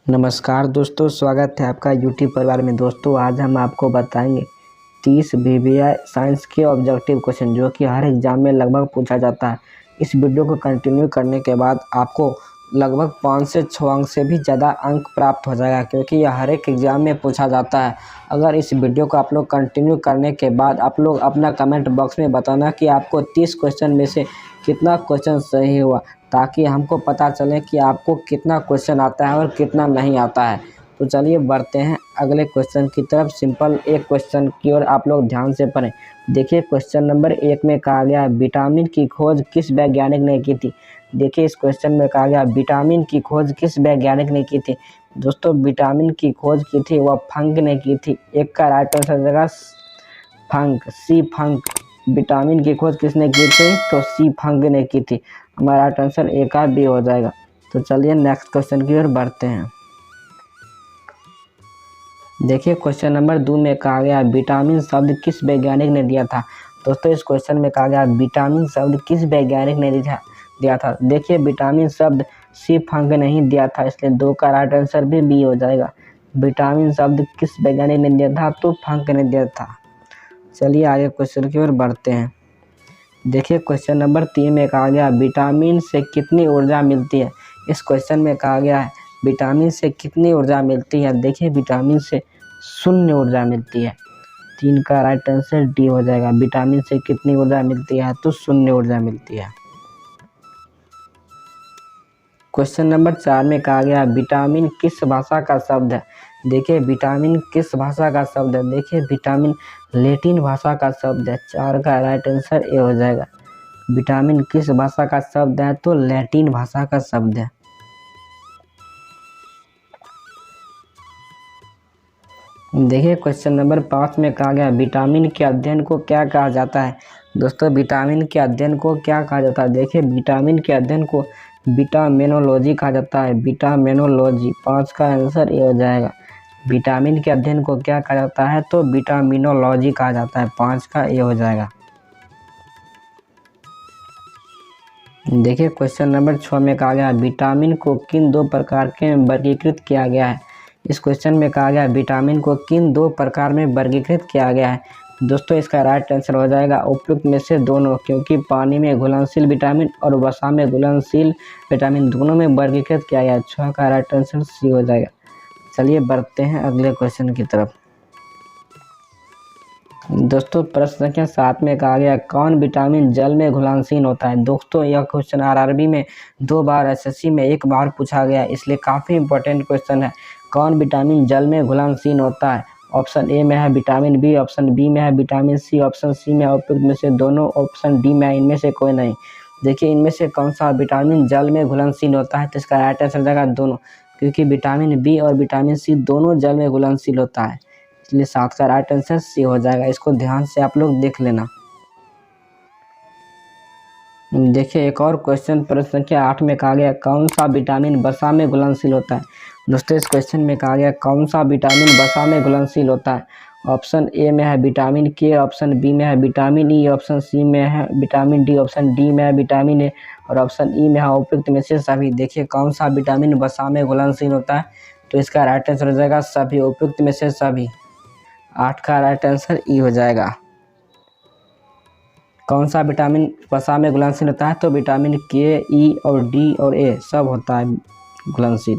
नमस्कार दोस्तों, स्वागत है आपका यूट्यूब परिवार में। दोस्तों आज हम आपको बताएंगे 30 वीवीआई साइंस के ऑब्जेक्टिव क्वेश्चन जो कि हर एग्जाम में लगभग पूछा जाता है। इस वीडियो को कंटिन्यू करने के बाद आपको लगभग 5 से 6 अंक से भी ज़्यादा अंक प्राप्त हो जाएगा, क्योंकि यह हर एक एग्जाम में पूछा जाता है। अगर इस वीडियो को आप लोग कंटिन्यू करने के बाद आप लोग अपना कमेंट बॉक्स में बताना कि आपको 30 क्वेश्चन में से कितना क्वेश्चन सही हुआ, ताकि हमको पता चले कि आपको कितना क्वेश्चन आता है और कितना नहीं आता है। तो चलिए बढ़ते हैं अगले क्वेश्चन की तरफ। सिंपल एक क्वेश्चन की ओर आप लोग ध्यान से पढ़ें। देखिए क्वेश्चन नंबर 1 में कहा गया विटामिन की खोज किस वैज्ञानिक ने की थी। देखिए इस क्वेश्चन में कहा गया विटामिन की खोज किस वैज्ञानिक ने की थी। दोस्तों विटामिन की खोज की थी वह फंक ने की थी। एक का राइट आंसर हो जाएगा फंक, सी फंक। विटामिन की खोज किसने की थी, तो सी फंक ने की थी। हमारा राइट आंसर ए का बी हो जाएगा। तो चलिए नेक्स्ट क्वेश्चन की ओर बढ़ते हैं। देखिए क्वेश्चन नंबर 2 में कहा गया विटामिन शब्द किस वैज्ञानिक ने दिया था। दोस्तों इस क्वेश्चन में कहा गया विटामिन शब्द किस वैज्ञानिक ने दिया था। देखिए विटामिन शब्द सी फंक ने ही दिया था, इसलिए 2 का राइट आंसर भी बी हो जाएगा। विटामिन शब्द किस वैज्ञानिक ने दिया था, तो फंक ने दिया था। चलिए आगे क्वेश्चन की ओर बढ़ते हैं। देखिए क्वेश्चन नंबर 3 में कहा गया विटामिन से कितनी ऊर्जा मिलती है। इस क्वेश्चन में कहा गया है विटामिन से कितनी ऊर्जा मिलती है। देखिए विटामिन से 0 ऊर्जा मिलती है। 3 का राइट आंसर डी हो जाएगा। विटामिन से कितनी ऊर्जा मिलती है, तो 0 ऊर्जा मिलती है। क्वेश्चन नंबर 4 में कहा गया विटामिन किस भाषा का शब्द है। देखिए विटामिन किस भाषा का शब्द है। देखिए विटामिन लैटिन भाषा का शब्द है। 4 का राइट आंसर ए हो जाएगा। विटामिन किस भाषा का शब्द है, तो लैटिन भाषा का शब्द है। देखिए क्वेश्चन नंबर 5 में कहा गया विटामिन के अध्ययन को क्या कहा जाता है। दोस्तों विटामिन के अध्ययन को क्या कहा जाता है। देखिए विटामिन के अध्ययन को विटामिनोलॉजी कहा जाता है। विटामिनोलॉजी। 5 का आंसर ये हो जाएगा। विटामिन के अध्ययन को क्या कहा जाता है, तो विटामिनोलॉजी कहा जाता है। 5 का ये हो जाएगा। देखिए क्वेश्चन नंबर 6 में कहा गया विटामिन को किन 2 प्रकार के वर्गीकृत किया गया है। इस क्वेश्चन में कहा गया विटामिन को किन 2 प्रकार में वर्गीकृत किया गया है। दोस्तों इसका राइट आंसर हो जाएगा उपयुक्त में से दोनों, क्योंकि पानी में घुलनशील विटामिन और वसा में घुलनशील विटामिन दोनों में वर्गीकृत किया गया है। 6 का राइट आंसर सी हो जाएगा। चलिए बढ़ते हैं अगले क्वेश्चन की तरफ। दोस्तों प्रश्न संख्या 7 में कहा गया कौन विटामिन जल में घुलनशील होता है। दोस्तों यह क्वेश्चन आरआरबी में 2 बार, एसएससी में 1 बार पूछा गया, इसलिए काफ़ी इंपॉर्टेंट क्वेश्चन है। कौन विटामिन जल में घुलनशील होता है। ऑप्शन ए में है विटामिन बी, ऑप्शन बी में है विटामिन सी, ऑप्शन सी में उपयुक्त में से दोनों, ऑप्शन डी में इनमें से कोई नहीं। देखिए इनमें से कौन सा विटामिन जल में घुलनशील होता है, तो इसका राइट आंसर जाएगा दोनों, क्योंकि विटामिन बी और विटामिन सी दोनों जल में घुलनशील होता है, इसलिए 7 का राइट आंसर सी हो जाएगा। इसको ध्यान से आप लोग देख लेना। देखिए एक और क्वेश्चन प्रश्न संख्या 8 में कहा गया कौन सा विटामिन वसा में घुलनशील होता है। दोस्तों इस क्वेश्चन में कहा गया कौन सा विटामिन वसा में घुलनशील होता है। ऑप्शन ए में है विटामिन के, ऑप्शन बी में है विटामिन ई, ऑप्शन सी में है विटामिन डी, ऑप्शन डी में है विटामिन ए और ऑप्शन ई में है उपयुक्त में से सभी। देखिए कौन सा विटामिन वसा में घुलनशील होता है, तो इसका राइट आंसर हो जाएगा सभी, उपयुक्त में से सभी। 8 का राइट आंसर ई हो जाएगा। कौन सा विटामिन वसा में घुलनशील होता है, तो विटामिन के, ई और डी और ए सब होता है घुलनशील।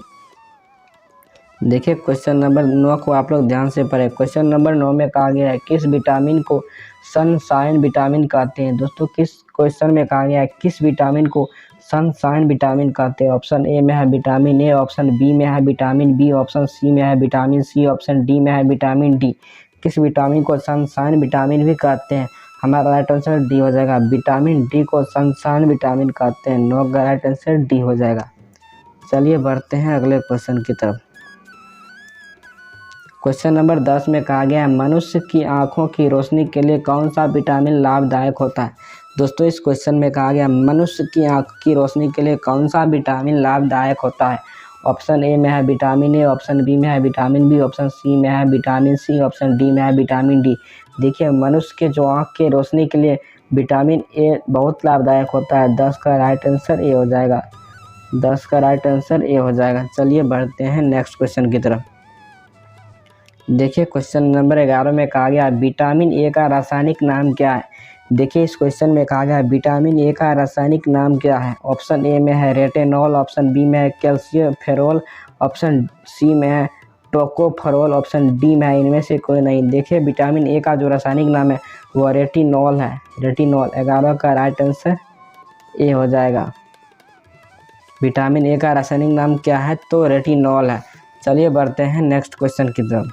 देखिए क्वेश्चन नंबर 9 को आप लोग ध्यान से पढ़ें। क्वेश्चन नंबर 9 में कहा गया है किस विटामिन को सनशाइन विटामिन कहते हैं। दोस्तों किस क्वेश्चन में कहा गया है किस विटामिन को सनशाइन विटामिन कहते हैं। ऑप्शन ए में है विटामिन ए, ऑप्शन बी में है विटामिन बी, ऑप्शन सी में है विटामिन सी, ऑप्शन डी में है विटामिन डी। किस विटामिन को सनशाइन विटामिन भी कहते हैं। हमारा राइट आंसर डी हो जाएगा। विटामिन डी को सनशाइन विटामिन कहते हैं। 9 का राइट आंसर डी हो जाएगा। चलिए बढ़ते हैं अगले क्वेश्चन की तरफ। क्वेश्चन नंबर 10 में कहा गया है मनुष्य की आंखों की रोशनी के लिए कौन सा विटामिन लाभदायक होता है। दोस्तों इस क्वेश्चन में कहा गया मनुष्य की आंख की रोशनी के लिए कौन सा विटामिन लाभदायक होता है। ऑप्शन ए में है विटामिन ए, ऑप्शन बी में है विटामिन बी, ऑप्शन सी में है विटामिन सी, ऑप्शन डी में है विटामिन डी। देखिए मनुष्य के जो आँख की रोशनी के लिए विटामिन ए बहुत लाभदायक होता है। 10 का राइट आंसर ए हो जाएगा। 10 का राइट आंसर ए हो जाएगा। चलिए बढ़ते हैं नेक्स्ट क्वेश्चन की तरफ। देखिए क्वेश्चन नंबर 11 में कहा गया विटामिन ए का रासायनिक नाम क्या है। देखिए इस क्वेश्चन में कहा गया विटामिन ए का रासायनिक नाम क्या है। ऑप्शन ए में है रेटिनॉल, ऑप्शन बी में है कैल्शियम, ऑप्शन सी में है टोकोफेरोल, ऑप्शन डी में है इनमें से कोई नहीं। देखिए विटामिन ए का जो रासायनिक नाम है वो रेटिनॉल है। रेटिनॉल 11 का राइट आंसर ए हो जाएगा। विटामिन ए का रासायनिक नाम क्या है तो रेटिनॉल है। चलिए बढ़ते हैं नेक्स्ट क्वेश्चन की तरफ।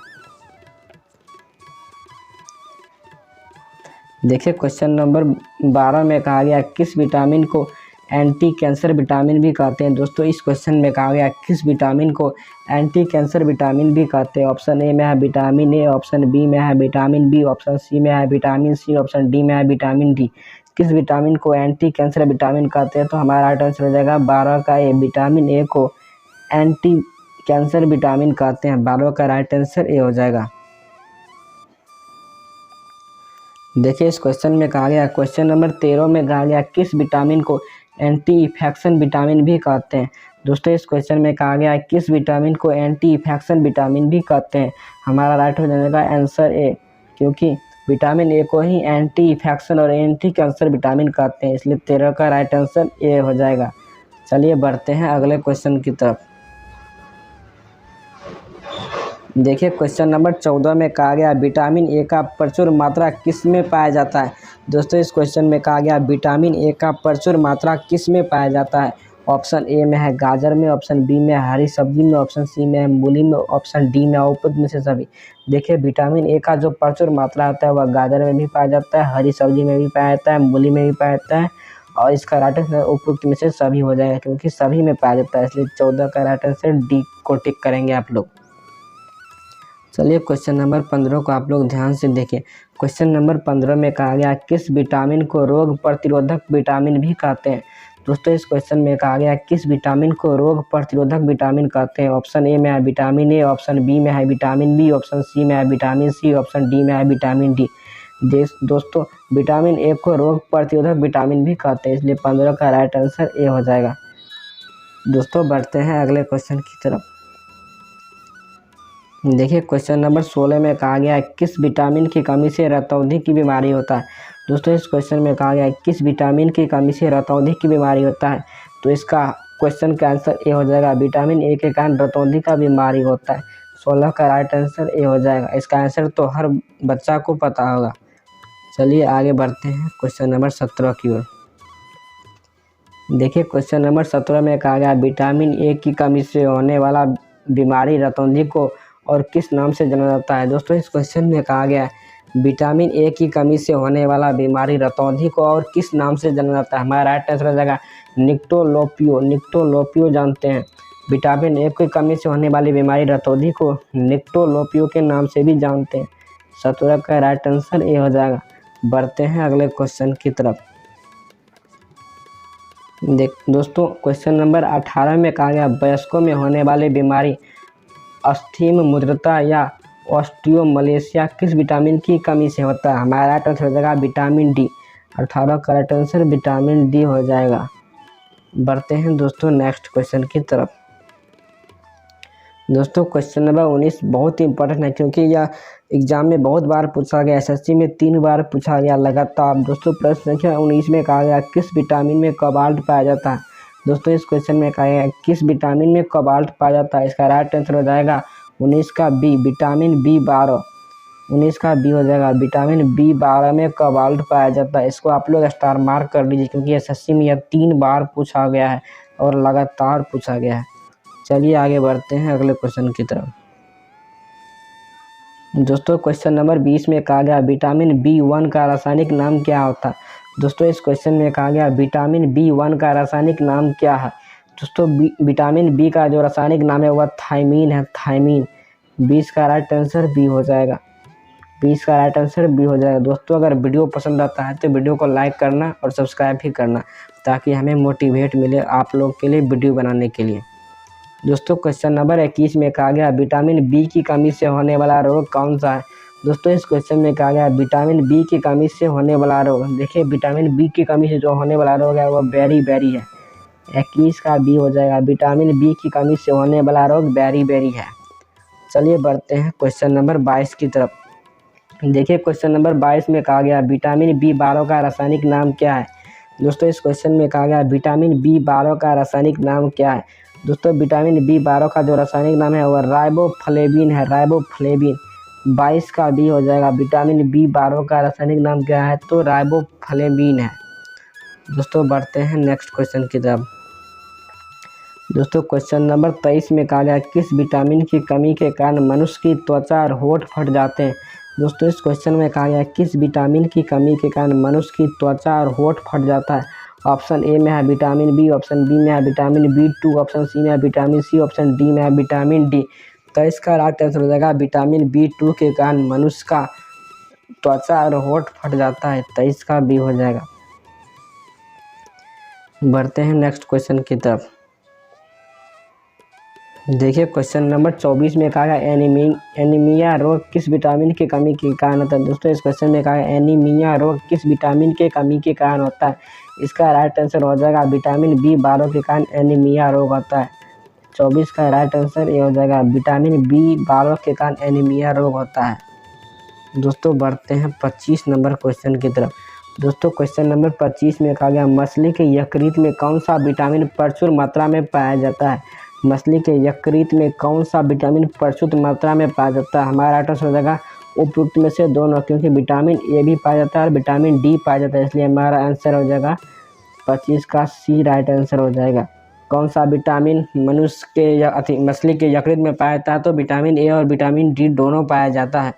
देखिए क्वेश्चन नंबर 12 में कहा गया किस विटामिन को एंटी कैंसर विटामिन भी कहते हैं। दोस्तों इस क्वेश्चन में कहा गया किस विटामिन को एंटी कैंसर विटामिन भी कहते हैं। ऑप्शन ए में है विटामिन ए, ऑप्शन बी में है विटामिन बी, ऑप्शन सी में है विटामिन सी, ऑप्शन डी में है विटामिन डी। किस विटामिन को एंटी कैंसर विटामिन कहते हैं तो हमारा राइट आंसर हो जाएगा 12 का ए। विटामिन ए को एंटी कैंसर विटामिन कहते हैं। 12 का राइट आंसर ए हो जाएगा। देखिए इस क्वेश्चन में कहा गया क्वेश्चन नंबर 13 में कहा गया किस विटामिन को एंटी इन्फेक्शन विटामिन भी कहते हैं। दोस्तों इस क्वेश्चन में कहा गया किस विटामिन को एंटी इन्फेक्शन विटामिन भी कहते हैं। हमारा राइट हो जाएगा आंसर ए, क्योंकि विटामिन ए को ही एंटी इन्फेक्शन और एंटी कैंसर विटामिन कहते हैं, इसलिए 13 का राइट आंसर ए हो जाएगा। चलिए बढ़ते हैं अगले क्वेश्चन की तरफ। देखिए क्वेश्चन नंबर 14 में कहा गया विटामिन ए का प्रचुर मात्रा किस में पाया जाता है। दोस्तों इस क्वेश्चन में कहा गया विटामिन ए का प्रचुर मात्रा किस में पाया जाता है। ऑप्शन ए में है गाजर में, ऑप्शन बी में हरी सब्जी में, ऑप्शन सी में है मूली में, ऑप्शन डी में उपयुक्त में से सभी। देखिए विटामिन ए का जो प्रचुर मात्रा होता है वह गाजर में भी पाया जाता है, हरी सब्जी में भी पाया जाता है, मूली में भी पाया जाता है, और इसका राइट आंसर उपयुक्त में से सभी हो जाएगा, क्योंकि सभी में पाया जाता है, इसलिए 14 का राइट आंसर डी को टिक करेंगे आप लोग। चलिए क्वेश्चन नंबर 15 को आप लोग ध्यान से देखें। क्वेश्चन नंबर 15 में कहा गया किस विटामिन को रोग प्रतिरोधक विटामिन भी कहते हैं। दोस्तों इस क्वेश्चन में कहा गया किस विटामिन को रोग प्रतिरोधक विटामिन कहते हैं। ऑप्शन ए में है विटामिन ए, ऑप्शन बी में है विटामिन बी, ऑप्शन सी में है विटामिन सी, ऑप्शन डी में है विटामिन डी। दोस्तों विटामिन ए को रोग प्रतिरोधक विटामिन भी कहते हैं, इसलिए 15 का राइट आंसर ए हो जाएगा। दोस्तों बढ़ते हैं अगले क्वेश्चन की तरफ। देखिए क्वेश्चन नंबर 16 में कहा गया है किस विटामिन की कमी से रतौंधी की बीमारी होता है। दोस्तों इस क्वेश्चन में कहा गया है किस विटामिन की कमी से रतौंधी की बीमारी होता है, तो इसका क्वेश्चन का आंसर ए हो जाएगा। विटामिन ए के कारण रतौंधी का बीमारी होता है। 16 का राइट आंसर ए हो जाएगा। इसका आंसर तो हर बच्चा को पता होगा। चलिए आगे बढ़ते हैं क्वेश्चन नंबर 17 की ओर। देखिए क्वेश्चन नंबर 17 में कहा गया विटामिन ए की कमी से होने वाला बीमारी रतौंधी को और किस नाम से जाना जाता है। दोस्तों इस क्वेश्चन में कहा गया है विटामिन ए की कमी से होने वाला बीमारी रतौंधी को और किस नाम से जाना जाता है। हमारा राइट आंसर हो जाएगा निक्टोलोपियो। निक्टोलोपियो जानते हैं। विटामिन ए की कमी से होने वाली बीमारी रतौंधी को निक्टोलोपियो के नाम से भी जानते हैं। 17 का राइट आंसर ए हो जाएगा। बढ़ते हैं अगले क्वेश्चन की तरफ। दोस्तों क्वेश्चन नंबर 18 में कहा गया वयस्कों में होने वाली बीमारी अस्थीम मुद्रता या ऑस्टियोमलेशिया किस विटामिन की कमी से होता है। हमारा राइट आंसर हो जाएगा विटामिन डी। 18 का राइट आंसर विटामिन डी हो जाएगा। बढ़ते हैं दोस्तों नेक्स्ट क्वेश्चन की तरफ। दोस्तों क्वेश्चन नंबर 19 बहुत ही इंपॉर्टेंट है, क्योंकि यह एग्जाम में बहुत बार पूछा गया। एसएससी में 3 बार पूछा गया लगातार। दोस्तों प्रश्न संख्या 19 में कहा गया किस विटामिन में कोबाल्ट पाया जाता है। दोस्तों इस क्वेश्चन में कहा गया किस विटामिन में कोबाल्ट पाया जाता है। इसका राइट आंसर हो जाएगा 19 का बी, विटामिन B12। 19 का बी हो जाएगा। विटामिन B12 में कोबाल्ट पाया जाता है। इसको आप लोग स्टार मार्क कर लीजिए, क्योंकि एसएससी में यह 3 बार पूछा गया है और लगातार पूछा गया है। चलिए आगे बढ़ते हैं अगले क्वेश्चन की तरफ। दोस्तों क्वेश्चन नंबर 20 में कहा गया विटामिन B1 का रासायनिक नाम क्या होता है। दोस्तों इस क्वेश्चन में कहा गया विटामिन B1 का रासायनिक नाम क्या है। दोस्तों विटामिन बी का जो रासायनिक नाम है वह थायमीन है। थायमीन। 20 का राइट आंसर बी हो जाएगा। 20 का राइट आंसर बी हो जाएगा। दोस्तों अगर वीडियो पसंद आता है तो वीडियो को लाइक करना और सब्सक्राइब भी करना, ताकि हमें मोटिवेट मिले आप लोग के लिए वीडियो बनाने के लिए। दोस्तों क्वेश्चन नंबर 21 में कहा गया विटामिन बी की कमी से होने वाला रोग कौन सा है। दोस्तों इस क्वेश्चन में कहा गया विटामिन बी की कमी से होने वाला रोग। देखिए विटामिन बी की कमी से जो होने वाला रोग है वह बेरी बेरी है। 21 का बी हो जाएगा। विटामिन बी की कमी से होने वाला रोग बेरी है। चलिए बढ़ते हैं क्वेश्चन नंबर 22 की तरफ। देखिए क्वेश्चन नंबर 22 में कहा गया विटामिन B12 का रासायनिक नाम क्या है। दोस्तों इस क्वेश्चन में कहा गया विटामिन B12 का रासायनिक नाम क्या है। दोस्तों विटामिन B12 का जो रासायनिक नाम है वह राइबोफ्लेविन है, राइबोफ्लेविन। 22 का बी हो जाएगा। विटामिन B12 का रासायनिक नाम क्या है, तो राइबोफ्लेविन है। दोस्तों बढ़ते हैं नेक्स्ट क्वेश्चन की तरफ। दोस्तों क्वेश्चन नंबर 23 में कहा गया किस विटामिन की कमी के कारण मनुष्य की त्वचा और होंठ फट जाते हैं। दोस्तों इस क्वेश्चन में कहा गया किस विटामिन की कमी के कारण मनुष्य की त्वचा और होंठ फट जाता है। ऑप्शन ए में है विटामिन बी, ऑप्शन बी में है विटामिन B2, ऑप्शन सी में है विटामिन सी, ऑप्शन डी में है विटामिन डी। तो इसका राइट आंसर हो जाएगा विटामिन B2 के कारण मनुष्य का त्वचा और होंठ फट जाता है। 23 का बी हो जाएगा। बढ़ते हैं नेक्स्ट क्वेश्चन की तरफ। देखिए क्वेश्चन नंबर 24 में कहा गया एनीमिया रोग किस विटामिन की कमी के कारण होता है। दोस्तों इस क्वेश्चन में कहा गया एनीमिया रोग किस विटामिन के कमी के कारण होता है। इसका राइट आंसर हो जाएगा विटामिन B12 के कारण एनीमिया रोग होता है। 24 का राइट आंसर ये हो जाएगा विटामिन B12 के कारण एनीमिया रोग होता है। दोस्तों बढ़ते हैं 25 नंबर क्वेश्चन की तरफ। दोस्तों क्वेश्चन नंबर 25 में कहा गया मछली के यकृत में कौन सा विटामिन प्रचुर मात्रा में पाया जाता है। मछली के यकृत में कौन सा विटामिन प्रचुर मात्रा में पाया जाता है। हमारा राइट आंसर हो जाएगा उपयुक्त में से दोनों, क्योंकि विटामिन ए भी पाया जाता है और विटामिन डी पाया जाता है, इसलिए हमारा आंसर हो जाएगा 25 का सी राइट आंसर हो जाएगा। कौन सा विटामिन मनुष्य के मछली के यकृत में पाया जाता है, तो विटामिन ए और विटामिन डी दोनों पाया जाता है।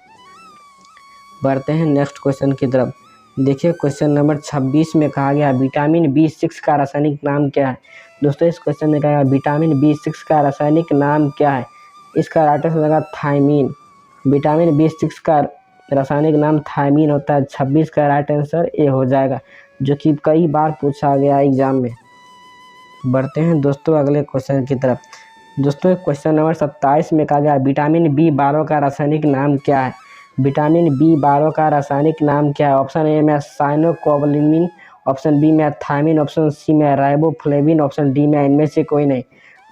बढ़ते हैं नेक्स्ट क्वेश्चन की तरफ। देखिए क्वेश्चन नंबर 26 में कहा गया विटामिन B6 का रासायनिक नाम क्या है। दोस्तों इस क्वेश्चन में कहा गया विटामिन B6 का रासायनिक नाम क्या है। इसका राइट आंसर हो जाएगा थायमीन। विटामिन B6 का रासायनिक नाम थायमीन होता है। 26 का राइट आंसर ए हो जाएगा, जो कि कई बार पूछा गया एग्जाम में। बढ़ते हैं दोस्तों अगले क्वेश्चन की तरफ। दोस्तों क्वेश्चन नंबर 27 में कहा गया विटामिन B12 का रासायनिक नाम क्या है। विटामिन B12 का रासायनिक नाम क्या है। ऑप्शन ए में साइनोकोबालामिन, ऑप्शन बी में थायमीन, ऑप्शन सी में राइबोफ्लेविन, ऑप्शन डी में इनमें से कोई नहीं।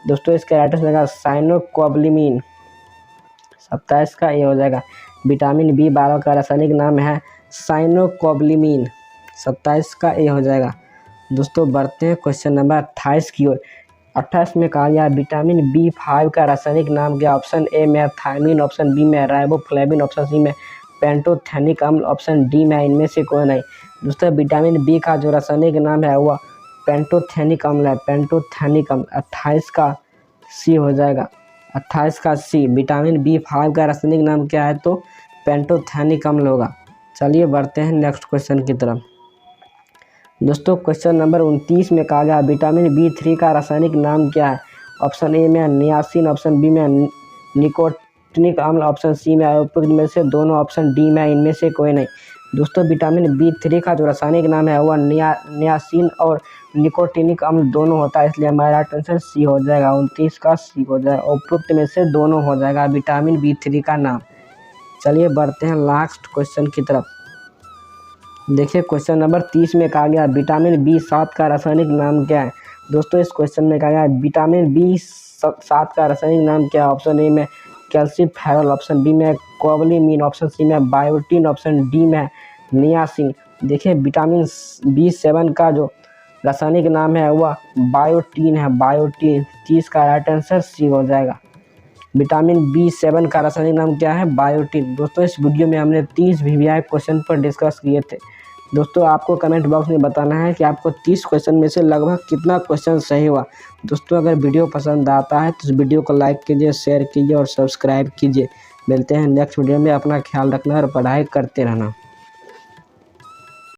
दोस्तों इसका राइट आंसर होगा साइनोकोबालामिन। 27 का ये हो जाएगा। विटामिन B12 का रासायनिक नाम है साइनोकोबालामिन। 27 का ये हो जाएगा। दोस्तों बढ़ते हैं क्वेश्चन नंबर 28 की ओर। 28 में कहा गया विटामिन B5 का रासायनिक नाम क्या। ऑप्शन ए में थायमीन, ऑप्शन बी में राइबोफ्लेविन, ऑप्शन सी में पेंटोथेनिक अम्ल, ऑप्शन डी में इनमें से कोई नहीं। दोस्तों विटामिन बी का जो रासायनिक नाम है वह पेंटोथेनिक अम्ल है, पेंटोथेनिक अम्ल। 28 का सी हो जाएगा। 28 का सी विटामिन B5 का रासायनिक नाम क्या है, तो पेंटोथेनिक अम्ल होगा। चलिए बढ़ते हैं नेक्स्ट क्वेश्चन की तरफ। दोस्तों क्वेश्चन नंबर 29 में कहा गया विटामिन B3 का रासायनिक नाम क्या है। ऑप्शन ए में नियासिन, ऑप्शन बी में निकोटिनिक अम्ल, ऑप्शन सी में उपयुक्त में से दोनों, ऑप्शन डी में इनमें से कोई नहीं। दोस्तों विटामिन B3 का जो रासायनिक नाम है वह नियासिन और निकोटिनिक अम्ल दोनों होता है, इसलिए हमारा आंसर सी हो जाएगा। 29 का सी हो जाएगा। उपयुक्त में से दोनों हो जाएगा विटामिन B3 का नाम। चलिए बढ़ते हैं लास्ट क्वेश्चन की तरफ। देखिए क्वेश्चन नंबर 30 में कहा गया विटामिन B7 का रासायनिक नाम क्या है। दोस्तों इस क्वेश्चन में कहा गया विटामिन B7 का रासायनिक नाम क्या है। ऑप्शन ए में कैल्सीफेरॉल, ऑप्शन बी में कोबालामिन, ऑप्शन सी में बायोटिन, ऑप्शन डी में नियासिन। देखिए विटामिन B7 का जो रासायनिक नाम है वह बायोटिन है, बायोटिन। 30 का राइट आंसर सी हो जाएगा। विटामिन B7 का रासायनिक नाम क्या है, बायोटिन। दोस्तों इस वीडियो में हमने 30 VVI क्वेश्चन पर डिस्कस किए थे। दोस्तों आपको कमेंट बॉक्स में बताना है कि आपको 30 क्वेश्चन में से लगभग कितना क्वेश्चन सही हुआ। दोस्तों अगर वीडियो पसंद आता है तो इस वीडियो को लाइक कीजिए, शेयर कीजिए और सब्सक्राइब कीजिए। मिलते हैं नेक्स्ट वीडियो में। अपना ख्याल रखना और पढ़ाई करते रहना।